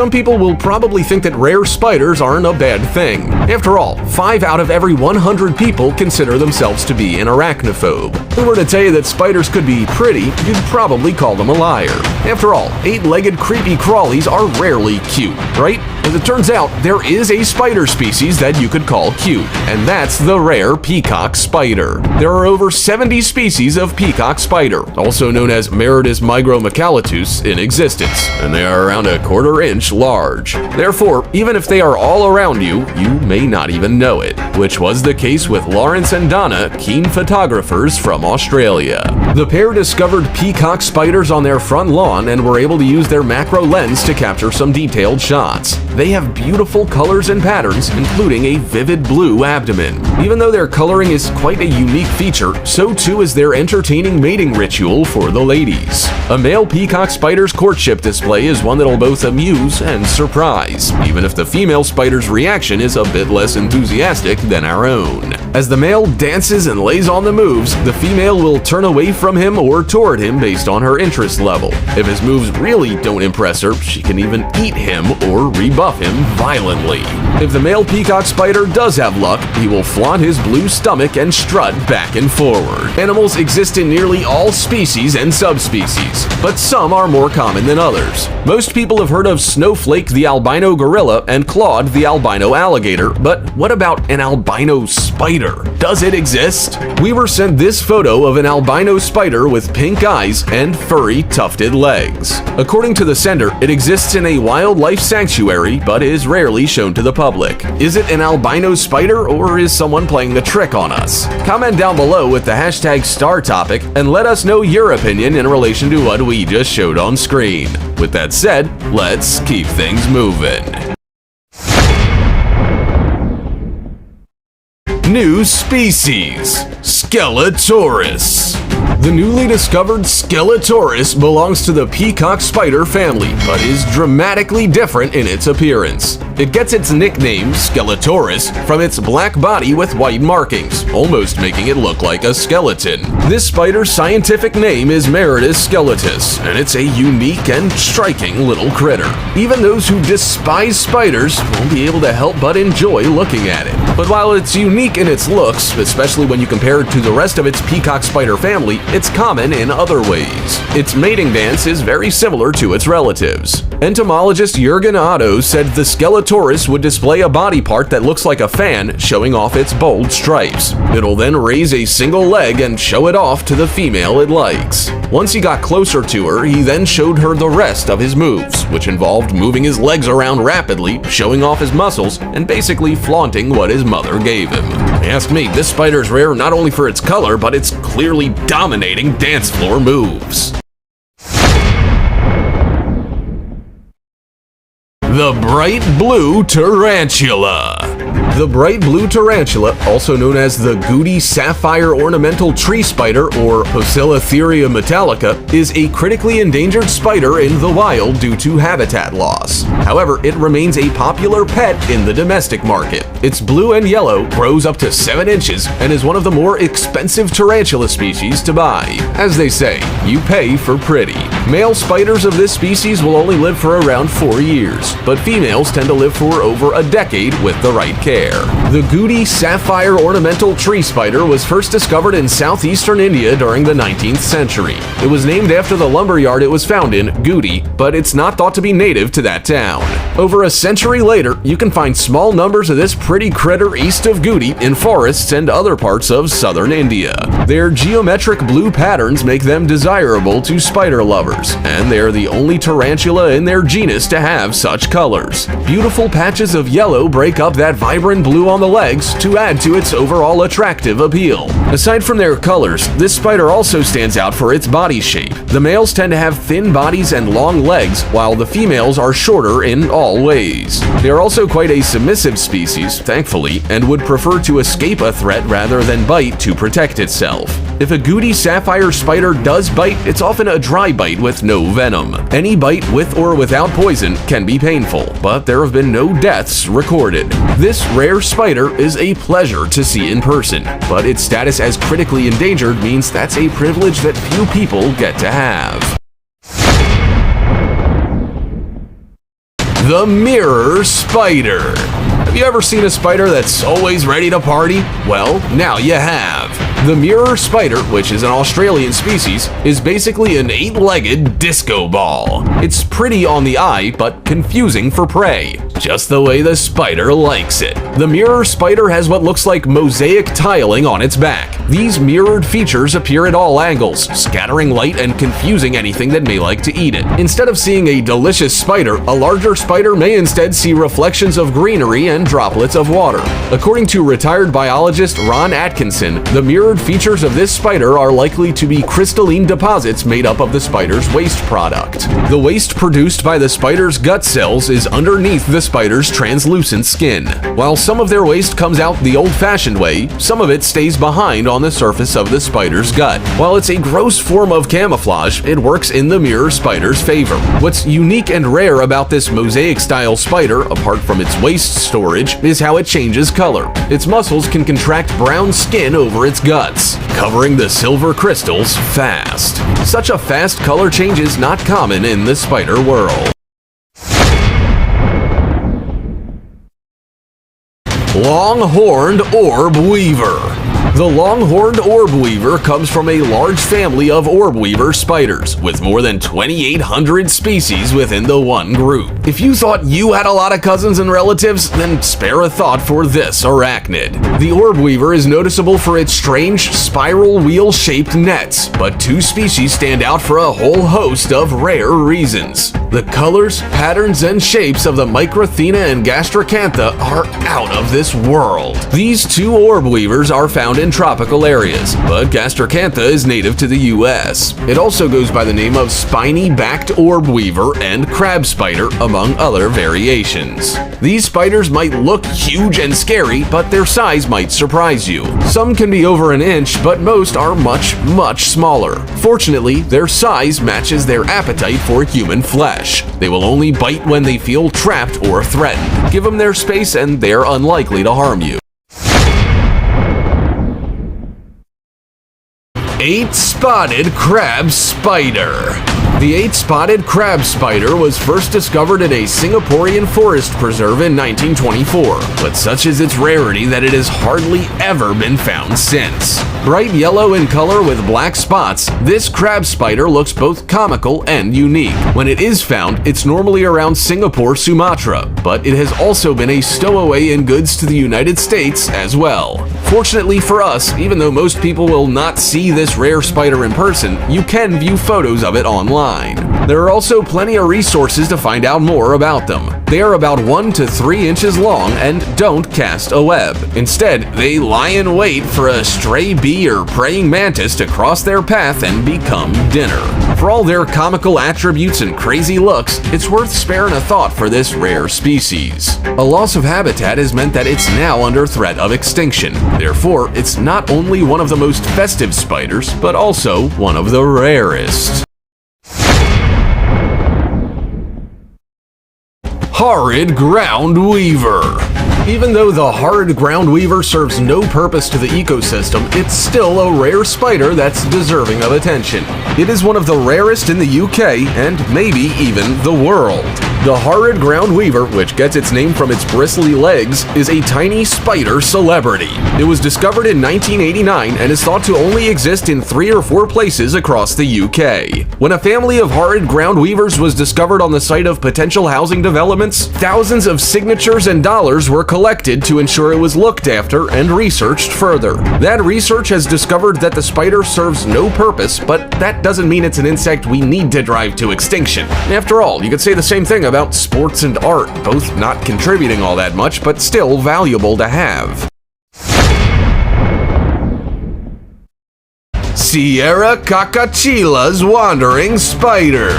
Some people will probably think that rare spiders aren't a bad thing. After all, 5 out of every 100 people consider themselves to be an arachnophobe. If we were to tell you that spiders could be pretty, you'd probably call them a liar. After all, 8-legged creepy crawlies are rarely cute, right? As it turns out, there is a spider species that you could call cute, and that's the rare Peacock Spider. There are over 70 species of Peacock Spider, also known as Rarest in existence, and they are around 1/4 inch large. Therefore, even if they are all around you, you may not even know it, which was the case with Lawrence and Donna, keen photographers from Australia. The pair discovered Peacock Spiders on their front lawn and were able to use their macro lens to capture some detailed shots. They have beautiful colors and patterns, including a vivid blue abdomen. Even though their coloring is quite a unique feature, so too is their entertaining mating ritual for the ladies. A male peacock spider's courtship display is one that'll both amuse and surprise, even if the female spider's reaction is a bit less enthusiastic than our own. As the male dances and lays on the moves, the female will turn away from him or toward him based on her interest level. If his moves really don't impress her, she can even eat him or rebuff him violently. If the male peacock spider does have luck, he will flaunt his blue stomach and strut back and forward. Animals exist in nearly all species and subspecies, but some are more common than others. Most people have heard of Snowflake the albino gorilla and Claude the albino alligator, but what about an albino spider? Does it exist? We were sent this photo of an albino spider with pink eyes and furry tufted legs. According to the sender, it exists in a wildlife sanctuary but is rarely shown to the public. Is it an albino spider or is someone playing the trick on us? Comment down below with the hashtag #StarTopic and let us know your opinion in relation to what we just showed on screen. With that said, let's keep things moving. New species, Skeletaurus. The newly discovered Skeletaurus belongs to the peacock spider family, but is dramatically different in its appearance. It gets its nickname, Skeletaurus, from its black body with white markings, almost making it look like a skeleton. This spider's scientific name is Meridus skeletus, and it's a unique and striking little critter. Even those who despise spiders won't be able to help but enjoy looking at it. But while it's unique in its looks, especially when you compare it to the rest of its peacock spider family, it's common in other ways. Its mating dance is very similar to its relatives. Entomologist Jürgen Otto said the Skeletaurus would display a body part that looks like a fan, showing off its bold stripes. It'll then raise a single leg and show it off to the female it likes. Once he got closer to her, he then showed her the rest of his moves, which involved moving his legs around rapidly, showing off his muscles, and basically flaunting what his mother gave him. Ask me, this spider is rare not only for its color, but its clearly dominating dance floor moves. The bright blue tarantula. The bright blue tarantula, also known as the Goody sapphire ornamental tree spider or Poecilotheria metallica, is a critically endangered spider in the wild due to habitat loss. However, it remains a popular pet in the domestic market. Its blue and yellow grows up to 7 inches and is one of the more expensive tarantula species to buy. As they say, you pay for pretty. Male spiders of this species will only live for around 4 years, but females tend to live for over a decade with the right care. The Goody sapphire ornamental tree spider was first discovered in southeastern India during the 19th century. It was named after the lumberyard it was found in, Goody, but it's not thought to be native to that town. Over a century later, you can find small numbers of this pretty critter east of Goody in forests and other parts of southern India. Their geometric blue patterns make them desirable to spider lovers, and they're the only tarantula in their genus to have such colors. Beautiful patches of yellow break up that vibrant blue on the legs to add to its overall attractive appeal. Aside from their colors, this spider also stands out for its body shape. The males tend to have thin bodies and long legs, while the females are shorter in all ways. They are also quite a submissive species, thankfully, and would prefer to escape a threat rather than bite to protect itself. If a Goody sapphire spider does bite, it's often a dry bite with no venom. Any bite with or without poison can be painful, but there have been no deaths recorded. This rare spider is a pleasure to see in person, but its status as critically endangered means that's a privilege that few people get to have. the mirror spider. Have you ever seen a spider that's always ready to party? Well, now you have. The mirror spider, which is an Australian species, is basically an 8-legged disco ball. It's pretty on the eye, but confusing for prey, just the way the spider likes it. The mirror spider has what looks like mosaic tiling on its back. These mirrored features appear at all angles, scattering light and confusing anything that may like to eat it. Instead of seeing a delicious spider, a larger spider may instead see reflections of greenery and droplets of water. According to retired biologist Ron Atkinson, the mirrored features of this spider are likely to be crystalline deposits made up of the spider's waste product. The waste produced by the spider's gut cells is underneath the spider's translucent skin. While some of their waste comes out the old-fashioned way, some of it stays behind on the surface of the spider's gut. While it's a gross form of camouflage, it works in the mirror spider's favor. What's unique and rare about this mosaic-style spider, apart from its waste storage, is how it changes color. Its muscles can contract brown skin over its guts, covering the silver crystals fast. Such a fast color change is not common in the spider world. LongHorned Orb Weaver. The LongHorned Orb Weaver comes from a large family of orb weaver spiders, with more than 2,800 species within the one group. If you thought you had a lot of cousins and relatives, then spare a thought for this arachnid. The orb weaver is noticeable for its strange spiral wheel-shaped nets, but two species stand out for a whole host of rare reasons. The colors, patterns, and shapes of the Microthena and Gastracantha are out of this world. These two orb weavers are found in tropical areas, but Gastracantha is native to the US. It also goes by the name of spiny-backed orb weaver and crab spider, among other variations. These spiders might look huge and scary, but their size might surprise you. Some can be over an inch, but most are much, much smaller. Fortunately, their size matches their appetite for human flesh. They will only bite when they feel trapped or threatened. Give them their space and they're unlikely to harm you. 8-spotted crab spider. The 8-spotted crab spider was first discovered in a Singaporean forest preserve in 1924, but such is its rarity that it has hardly ever been found since. Bright yellow in color with black spots, this crab spider looks both comical and unique. When it is found, it's normally around Singapore, Sumatra, but it has also been a stowaway in goods to the United States as well. Fortunately for us, even though most people will not see this rare spider in person, you can view photos of it online. There are also plenty of resources to find out more about them. They are about 1 to 3 inches long and don't cast a web. Instead, they lie in wait for a stray bee or praying mantis to cross their path and become dinner. For all their comical attributes and crazy looks, it's worth sparing a thought for this rare species. A loss of habitat has meant that it's now under threat of extinction. Therefore, it's not only one of the most festive spiders, but also one of the rarest. Horrid ground weaver. Even though the horrid ground weaver serves no purpose to the ecosystem, it's still a rare spider that's deserving of attention. It is one of the rarest in the UK and maybe even the world. The horrid ground weaver, which gets its name from its bristly legs, is a tiny spider celebrity. It was discovered in 1989 and is thought to only exist in 3 or 4 places across the UK. When a family of horrid ground weavers was discovered on the site of potential housing developments, thousands of signatures and dollars were collected to ensure it was looked after and researched further. That research has discovered that the spider serves no purpose, but that doesn't mean it's an insect we need to drive to extinction. After all, you could say the same thing about sports and art, both not contributing all that much, but still valuable to have. Sierrakakachilas wandering spider.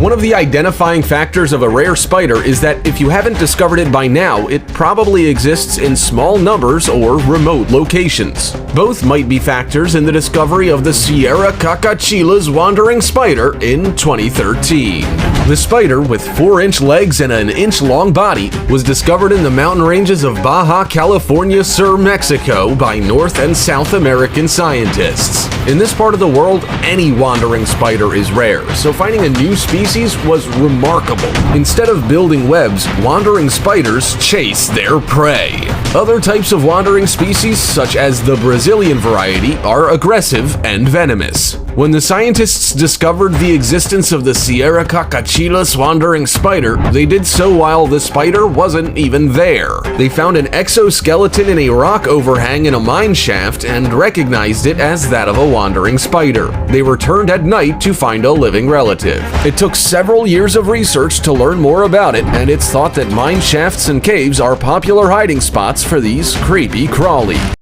One of the identifying factors of a rare spider is that if you haven't discovered it by now, it probably exists in small numbers or remote locations. Both might be factors in the discovery of the Sierrakakachilas wandering spider in 2013. The spider, with 4-inch legs and an inch-long body, was discovered in the mountain ranges of Baja California Sur, Mexico by North and South American scientists. In this part of the world, any wandering spider is rare, so finding a new species species was remarkable. Instead of building webs, wandering spiders chase their prey. Other types of wandering species, such as the Brazilian variety, are aggressive and venomous. When the scientists discovered the existence of the Sierrakakachilas wandering spider, they did so while the spider wasn't even there. They found an exoskeleton in a rock overhang in a mine shaft and recognized it as that of a wandering spider. They returned at night to find a living relative. It took several years of research to learn more about it, and it's thought that mine shafts and caves are popular hiding spots for these creepy crawlies.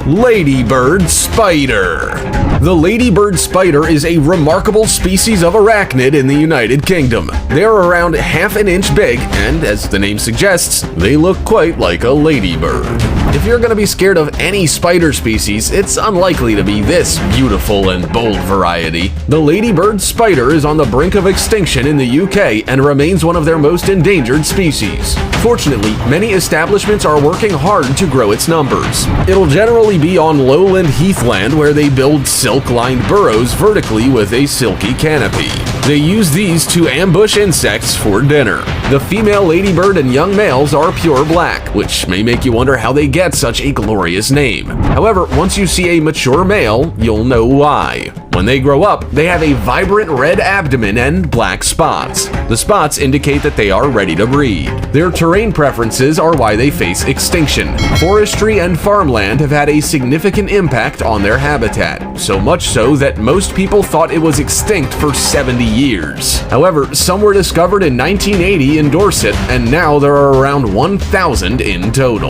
Ladybird Spider. The Ladybird Spider is a remarkable species of arachnid in the United Kingdom. They are around half an inch big, and as the name suggests, they look quite like a ladybird. If you're gonna be scared of any spider species, it's unlikely to be this beautiful and bold variety. The Ladybird Spider is on the brink of extinction in the UK and remains one of their most endangered species. Fortunately, many establishments are working hard to grow its numbers. It'll generally be on lowland heathland where they build silk-lined burrows vertically with a silky canopy. They use these to ambush insects for dinner. The female ladybird and young males are pure black, which may make you wonder how they get such a glorious name. However, once you see a mature male, you'll know why. When they grow up, they have a vibrant red abdomen and black spots. The spots indicate that they are ready to breed. Their terrain preferences are why they face extinction. Forestry and farmland have had a significant impact on their habitat, so much so that most people thought it was extinct for 70 years. However, some were discovered in 1980 in Dorset, and now there are around 1,000 in total.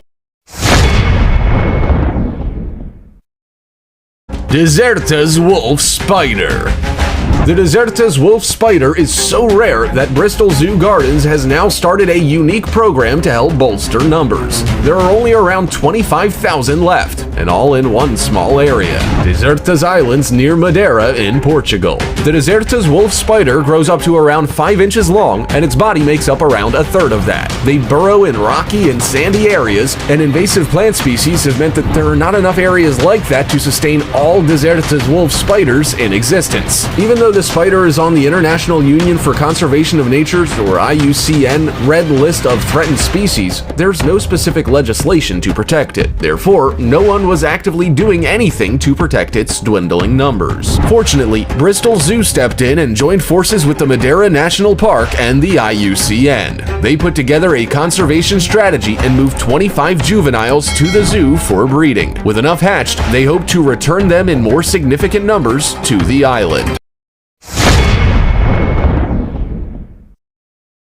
Deserta's Wolf Spider. The Deserta's wolf spider is so rare that Bristol Zoo Gardens has now started a unique program to help bolster numbers. There are only around 25,000 left, and all in one small area, Deserta's Islands near Madeira in Portugal. The Deserta's wolf spider grows up to around 5 inches long, and its body makes up around a third of that. They burrow in rocky and sandy areas, and invasive plant species have meant that there are not enough areas like that to sustain all Deserta's wolf spiders in existence. Even though the spider is on the International Union for Conservation of Nature's, or IUCN, Red List of Threatened Species, there's no specific legislation to protect it. Therefore, no one was actively doing anything to protect its dwindling numbers. Fortunately, Bristol Zoo stepped in and joined forces with the Madeira National Park and the IUCN. They put together a conservation strategy and moved 25 juveniles to the zoo for breeding. With enough hatched, they hope to return them in more significant numbers to the island.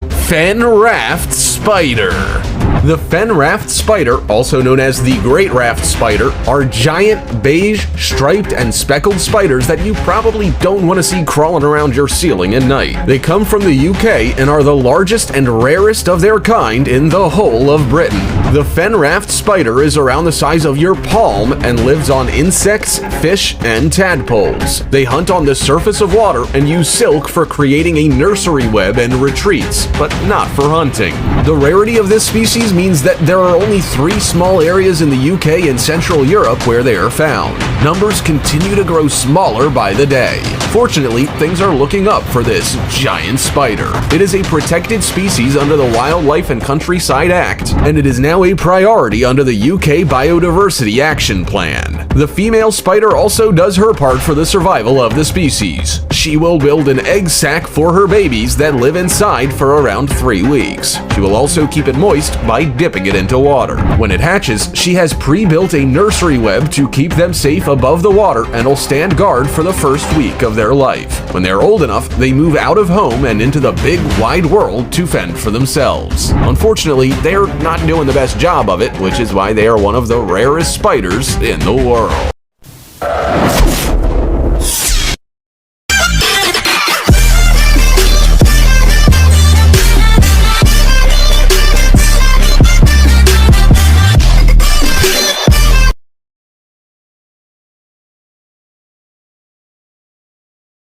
Fenraft Spider. The Fenraft Spider, also known as the Great Raft Spider, are giant, beige, striped, and speckled spiders that you probably don't want to see crawling around your ceiling at night. They come from the UK and are the largest and rarest of their kind in the whole of Britain. The Fenraft Spider is around the size of your palm and lives on insects, fish, and tadpoles. They hunt on the surface of water and use silk for creating a nursery web and retreats, but not for hunting. The rarity of this species means that there are only 3 small areas in the UK and Central Europe where they are found. Numbers continue to grow smaller by the day. Fortunately, things are looking up for this giant spider. It is a protected species under the Wildlife and Countryside Act, and it is now a priority under the UK Biodiversity Action Plan. The female spider also does her part for the survival of the species. She will build an egg sac for her babies that live inside for around 3 weeks. She will also keep it moist by dipping it into water. When it hatches, she has pre-built a nursery web to keep them safe above the water and will stand guard for the first week of their life. When they're old enough, they move out of home and into the big wide world to fend for themselves. Unfortunately, they're not doing the best job of it, which is why they are one of the rarest spiders in the world.